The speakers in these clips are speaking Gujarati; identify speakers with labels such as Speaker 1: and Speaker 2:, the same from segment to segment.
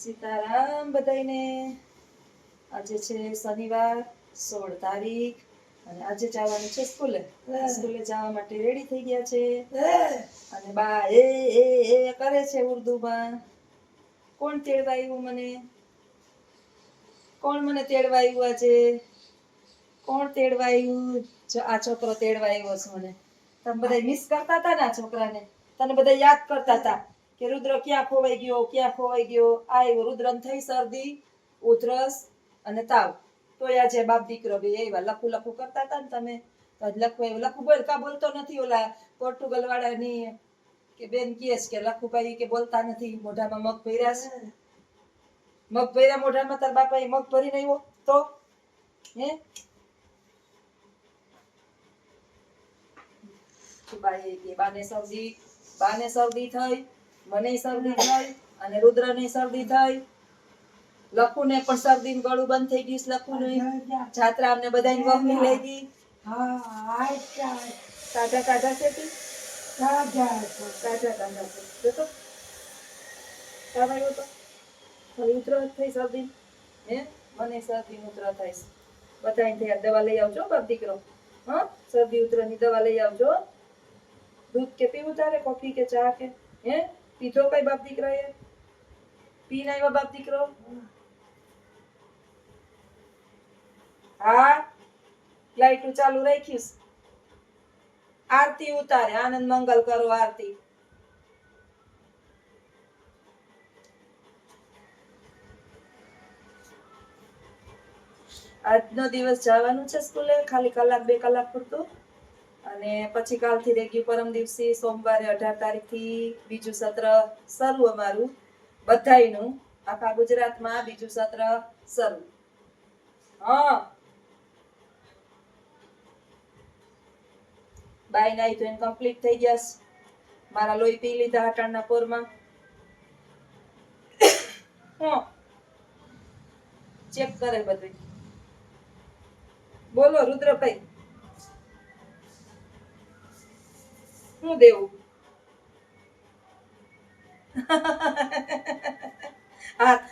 Speaker 1: સીતારામ બધાઈને. આજે છે શનિવાર 16 તારીખ અને આજે જવાનું છે સ્કૂલે. સ્કૂલે જવા માટે રેડી થઈ ગયા છે અને બા એ કરે છે ઉર્દુમાં. કોણ તેડવા આવ્યું મને? કોણ મને તેડવા આવ્યું આજે? કોણ તેડવા આવ્યું? જો આ છોકરો તેડવા આવ્યો છે મને. તમે બધા મિસ કરતા હતા ને આ છોકરાને? તને બધા યાદ કરતા હતા કે રુદ્ર ક્યાં ખોવાઈ ગયો, ક્યાં ખોવાઈ ગયો? આવ્યો રુદ્રને થઈ શરદી, ઉધરસ અને તાવ. તોય આજે બાપ દીકરો બે આવ્યા. લખું લખું કરતા હતા ને તમે? તો લખું લખું બોલ, કા બોલતો નથી? ઓલા પોર્ટુગલ વાળાની કે બેન કહે કે લખુભાઈ કે બોલતા નથી, મોઢામાં મગ ભર્યા છે. મગ ભર્યા મોઢામાં? તાર બાપા મગ ભરી નહીં તો હે? બાને શરદી થઈ, મને શરદી થઈ અને રુદ્રને શરદી થઈ. લખું ને પણ શરદી ગળું બંધ થઈ ગયું. લખું નહીં જાત્રા અમને બધાને વહમી લઈ ગઈ. તાજા તાજા છે તી? તાજા તાજા છે. જોતો તાવ આવ્યો તો ખાલી ઉધરસ થઈ, શરદી હે? મને શરદી ઉધરસ થાય છે. બધાને ત્યાં દવા લઈ આવજો બાપ દીકરો. હા, શરદી ઉધરસની દવા લઈ આવજો. દૂધ કે પીવું તારે? કોફી કે ચા કે હે? પીધો કઈ બાપ દીકરાએ? પીને આવ્યા બાપ દીકરો? હા, લાઈટ ચાલુ રાખ્યું. આરતી ઉતારે. આનંદ મંગલ કરો આરતી. આજનો દિવસ જવાનું છે સ્કૂલે, ખાલી કલાક 2 કલાક પૂરતું. અને પછી કાલથી રેગ્યુ પરમ દિવસે સોમવારે 18 તારીખથી બીજું સત્ર શરૂ. અમારું બધાયનું આખા ગુજરાતમાં બીજું સત્ર શરૂ. હા, બાય નાઈ તો કમ્પ્લીટ થઈ ગયા. મારા લોહી પી લીધા હટાણના પોરમાં. ચેક કરે બધું. બોલો રુદ્રભાઈ, શું દેવું?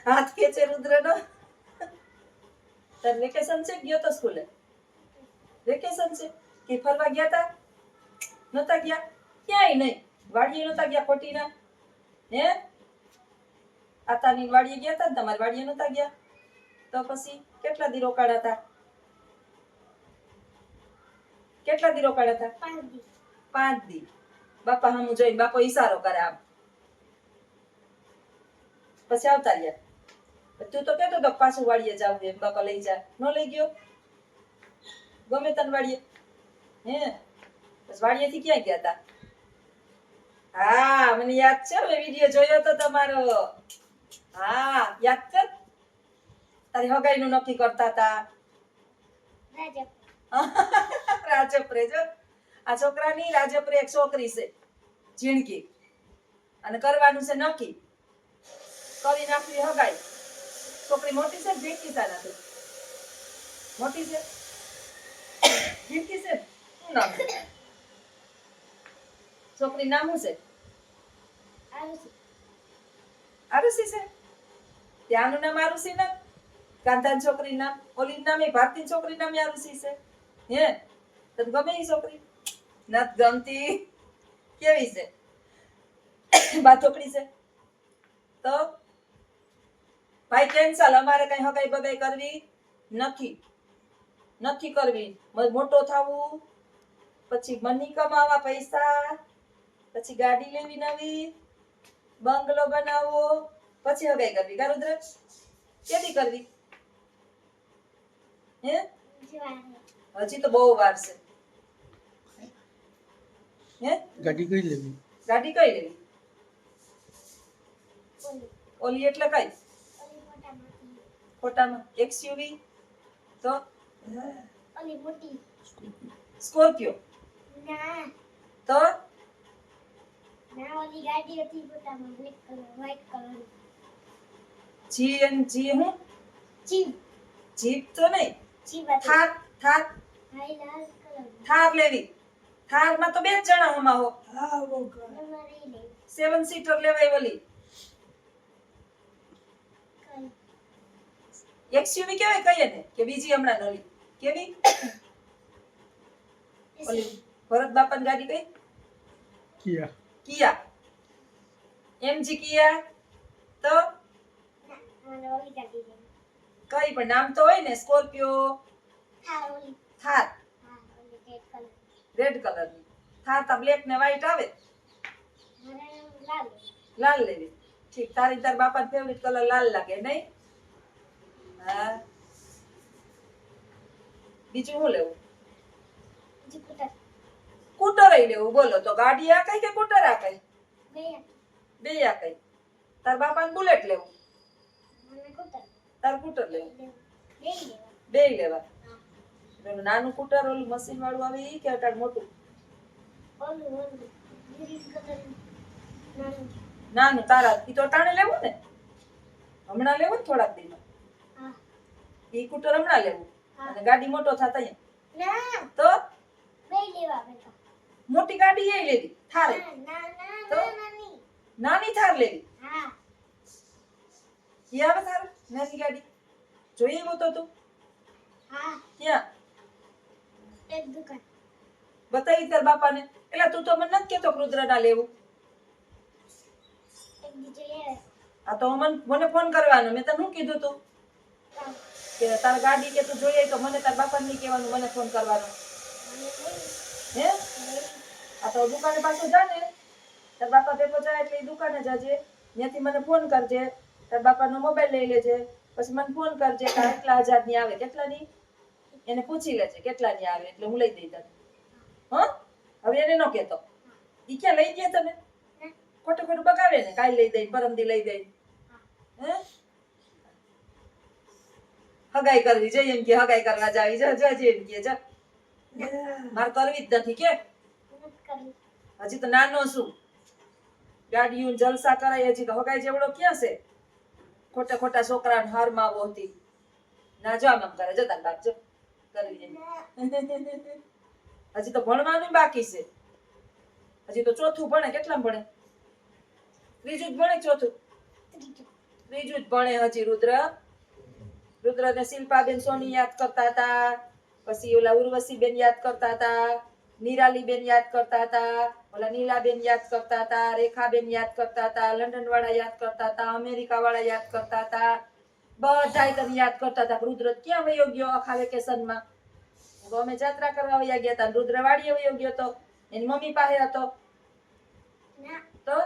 Speaker 1: હાથ ખેંચે રુદ્રનો. તાર વેકેશન છે? ગયો તો સ્કૂલે? વેકેશન છે કે ફરવા ગયા તા? નતા ગયા? ક્યાંય નહીં. વાડીએ નતા ગયા ખોટીના? હે? આતાની વાડીએ ગયા તા ને? તમારી વાડીએ નતા ગયા? તો પછી કેટલા દી રોકાડા હતા? કેટલા દી રોકાડા હતા? 5 દી. 5 દી. બાપા હમુ જોઈને બાપો ઈશારો કરે આમ. પછી આવતા રહ્યા. તું તો કહેતો તો પાછું વાડીએ જાવ એમ, બાપા લઈ જા. ન લઈ ગયો? ગમે તને વાડીએ? હે? પછી વાડીએથી ક્યાં ગયા હતા? હા, મને યાદ છે. મેં વિડીયો જોયો તો તમારો. હા, યાદ કર. તારી હગાઈનું નક્કી કરતા હતા. રાજપરે જો આ છોકરાની રાજપરે એક છોકરી છે ઝીણકી, અને કરવાનું છે નક્કી. કરી નાખવી હગાઈ. છોકરી મોટી છે ઝીણકી છે? નથી મોટી છે, ઝીણકી છે. શું નામ છે છોકરી? નામ શું છે? આરુષી છે. ત્યાંનું નામ આરુષી ના? કાંતાની છોકરી નામ ઓલી નામ એ ભારતી છોકરી નામ આરુષી છે. હે? તને ગમે એ છોકરી? નત ગમતી? કેવી છે? બાથોકડી છે? તો ભાઈ કેન્સલ. અમારે કઈ હગાઈ બગાઈ કરવી નથી કરવી. મોટો થવું, પછી મની કમાવા પૈસા, પછી ગાડી લેવી નવી, બંગલો બનાવવો, પછી હગાઈ કરવી. ગારુદ્ર કેદી કરવી? હે? હજી તો બહુ વાર છે. હે? ગાડી કઈ લેવી? ગાડી કઈ લેવી? ઓલી એટલે કઈ? ફોટામાં એક્સયુવી? તો ઓલી મોટી સ્કોર્પિયો ના? તો ના, ઓલી ગાડી હતી ફોટામાં બ્લેક કલર વ્હાઈટ કલર. જી હું જીપ તો નહીં. થાર થાર થાર લેવી. થારમાં તો 2 જણા હમા હો. 7 સીટર લેવાય ઓલી. એક્સયુવી કેવાય કહીએ ને કે બીજી હમણાં નવી કેવી ઓલી ભરત બાપાની ગાડી કઈ
Speaker 2: કિયા
Speaker 1: કિયા એમજી કિયા તો કઈ પણ નામ તો હોય ને સ્કોર્પિયો થાર રેડ કલરની થાર તો બ્લેક ને વ્હાઈટ આવે લાલ લેવી ઠીક તારી તાર બાપા ફેવરિટ કલર લાલ લાગે નહીં હા બીજું શું લેવું સ્કૂટર લેવું બોલો તો ગાડી આ કઈ કે સ્કૂટર આ કઈ બે આ કઈ તાર બાપાને બુલેટ લેવું તાર સ્કૂટર લેવું બે લેવા પેલું નાનું સ્કૂટર ઓલું મશીન વાળું આવે ઈ કે અટાડ મોટું નાનું તારા ઈ તો અટાણે લેવું ને હમણાં લેવું ને થોડાક દિનમાં ઈ સ્કૂટર હમણાં લેવું અને ગાડી મોટો થતા અહીંયા તો મોટી ગાડી એ લેવી થાર તો નાની થાર લેવી ઈ આવે થાર નાની ગાડી જોઈએ એવો તો તું ક્યાં બતાવી તાર બાપાને એટલે તું તો મને નથી કેતો રુદ્ર ના લેવું આ તો મને ફોન કરવાનો મેં તને શું કીધું તું કે તાર ગાડી કે તું જોઈએ તો મને તાર બાપાને નહીં કહેવાનું મને ફોન કરવાનો હે આ તો દુકાને પાછો જા ને તાર બાપા ભેગો જાય એટલે દુકાને જાજે ત્યાંથી મને ફોન કરજે તાર બાપાનો મોબાઈલ લઈ લેજે પછી મને ફોન કરજે કે કેટલા હજારની આવે કેટલાની એને પૂછી લેજે કેટલાની આવે એટલે હું લઈ દઈ તને હા હવે એને ન કહેતો ઈ ક્યાં લઈ ગયા તમે ખોટું ખોટું બગાવે ને કાલ લઈ દઈ પરમદી લઈ દઈ હે હગાઈ કરવી જોઈએ એમ કે હગાઈ કરવા જાવી જજે એમ કે જા મારે કરવી જ નથી કે હજી તો નાનો છું ગાડીઓ જલસા કરાય હજી તો હગાઈ જેવડો ક્યાં છે ખોટા ખોટા છોકરાને હારમાં હોતી ના જો આમ કરે જો તાર બાપ જો કરવી હજી તો ભણવાનું બાકી છે હજી તો ચોથું ભણે કેટલામાં ભણે ત્રીજું જ ભણે ચોથું ત્રીજું જ ભણે હજી રુદ્ર ને શિલ્પાબેન સોની યાદ કરતા હતા પછી ઓલા ઉર્વશીબેન યાદ કરતા હતા નિરાલીબેન યાદ કરતા હતા ઓલા નીલાબેન યાદ કરતા હતા રેખાબેન યાદ કરતા હતા લંડન વાળા યાદ કરતા હતા અમેરિકા વાળા યાદ કરતા હતા બધાય તમે યાદ કરતા હતા રુદ્ર ક્યાં વયો ગયો આખા વેકેશનમાં અમે જાત્રા કરવા વયા ગયા હતા રુદ્ર વાડીએ વયો ગયો તો એની મમ્મી પાસે હતો તો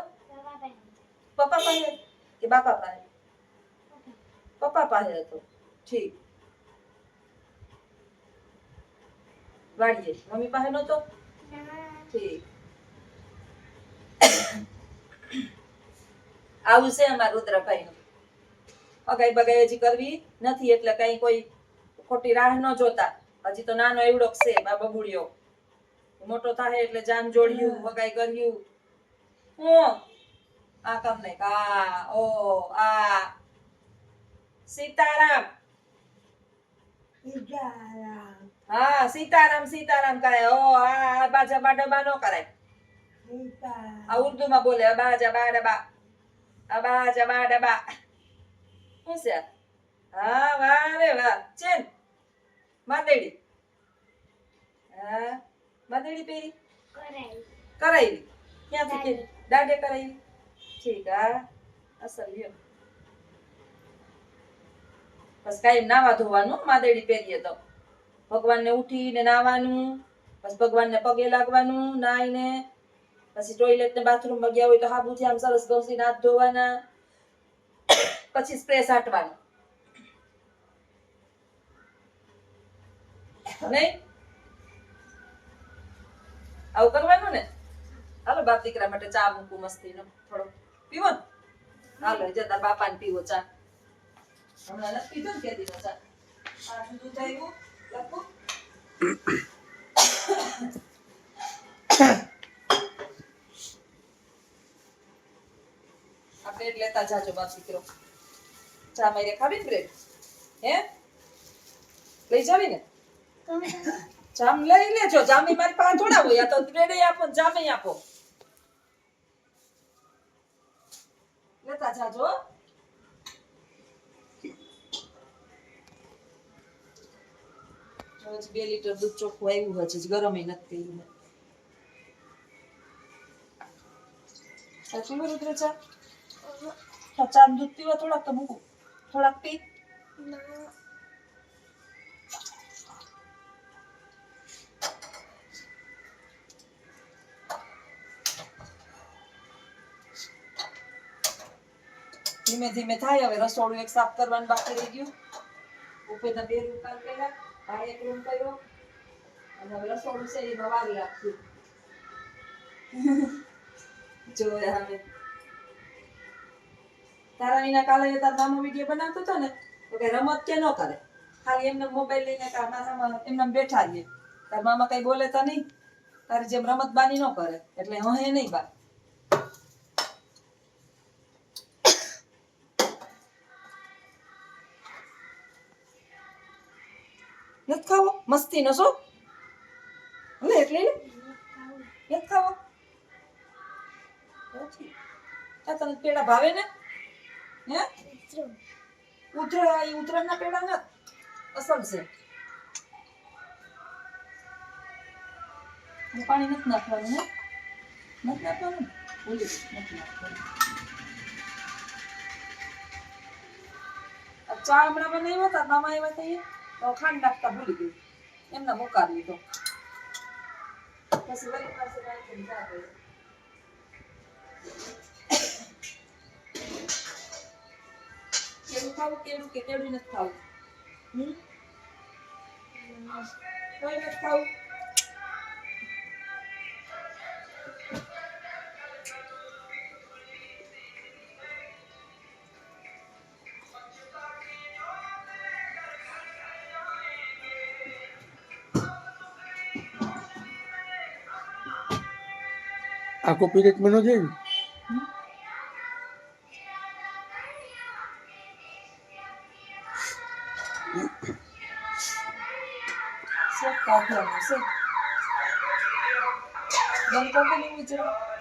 Speaker 1: પપ્પા પાસે કે બાપા પાસે પપ્પા પાસે હતો ઠીક વાડીએ મમ્મી પાસે નતો ઠીક આવું છે અમારા રુદ્રભાઈ નું અગાઈ બગાઈ હજી કરવી નથી એટલે કઈ કોઈ ખોટી રાહ ન જોતા હજી તો નાનો એવડો છે બા બબુડિયો મોટો થાય એટલે જાન જોડ્યું વગાઈ કર્યું હું આ કામ નહીં આ ઓ આ સીતારામ હા સીતારામ કરાય ઓ આ બાજા બાડબા નો કરાય આ ઉર્દુ માં બોલે બાજા બાડબા આ બાજા બાડબા શું છે હા વાહ રે વાહ ચેન માદેડી હા માદેડી પહેરી કરાવી ક્યાંથી દાડે કરાવી ઠીક હા અસલ લ્યો બસ કાંઈ નાવા ધોવાનું માદેડી પહેરીએ તો ભગવાનને ઉઠીને નાવાનું પછી ભગવાનને પગે લાગવાનું નાઈને પછી ટોયલેટ ને બાથરૂમમાં ગયા હોય તો હાબુથી આમ સરસ ઘસીને હાથ ધોવાના પછી સ્પ્રે છાંટવાનો નહીં આવું કરવાનું ને હાલો બાપ દીકરા માટે ચા મૂકું મસ્તીનો થોડો પીવો ને હાલો જતા બાપાને પીવો ચા હમણાં નથી પીધો ને કે દીધો ચા આ દૂધ આવ્યું લખું આ બ્રેડ લેતા જાજો બાપ દીકરો ચા મારે ખાવી ને બ્રેડ હે લઈ જાવી ને જામ લઈ લેજો જામી મારી પાસે થોડા હોય આ તો બ્રેડ આપો જામે આપો લેતા જાજો હજી 2 લીટર દૂધ ચોખ્ખું આવ્યું હજી ગરમ નથી પીવું સાચું રુદ્ર ચા દૂધ પીવા થોડાક તો મૂકું થોડાક પી ધીમે ધીમે થાય હવે રસોડું એક સાફ કરવાનું બાકી રહી ગયું ઉપરના 2 રૂમ કામ કર્યા આ એક રૂમ કર્યો અને હવે રસોડું છે એમાં વાર લાગશે જો હવે તારા વિના કાલે તાર મામો વિડીયો બનાવતો હતો ને તો કઈ રમત કે ન કરે ખાલી એમને મોબાઈલ લઈને મામામાં એમને બેઠા રહીએ તાર મામા કઈ બોલે તો નહીં તારી જેમ રમત બાની ન કરે એટલે હે નહીં બા નથી ખાવો મસ્તી નો શો લે એટલે નથી ખાવો આ તને પેડા ભાવે ને હે ઉતરાના પેડા ના અસલ છે પાણી નથી નાખવાનું હે નથી નાખવાનું ભૂલી નથી નાખવાનું ચા હમણાં બનાવ્યો હતા મામા આવ્યા હતા તો ખાંડ નાખતા ભૂલી ગઈ એમના મુકાવી તો પછી વળી પાસે નાખીને ચા કર્યો કેળું ખાવું કેળું કે કેળું નથી ખાવું કોઈ નથી ખાવું
Speaker 2: આખો પીરિયડ મને જોયું
Speaker 1: Sếp có thường sếp vẫn có cái lưu chưa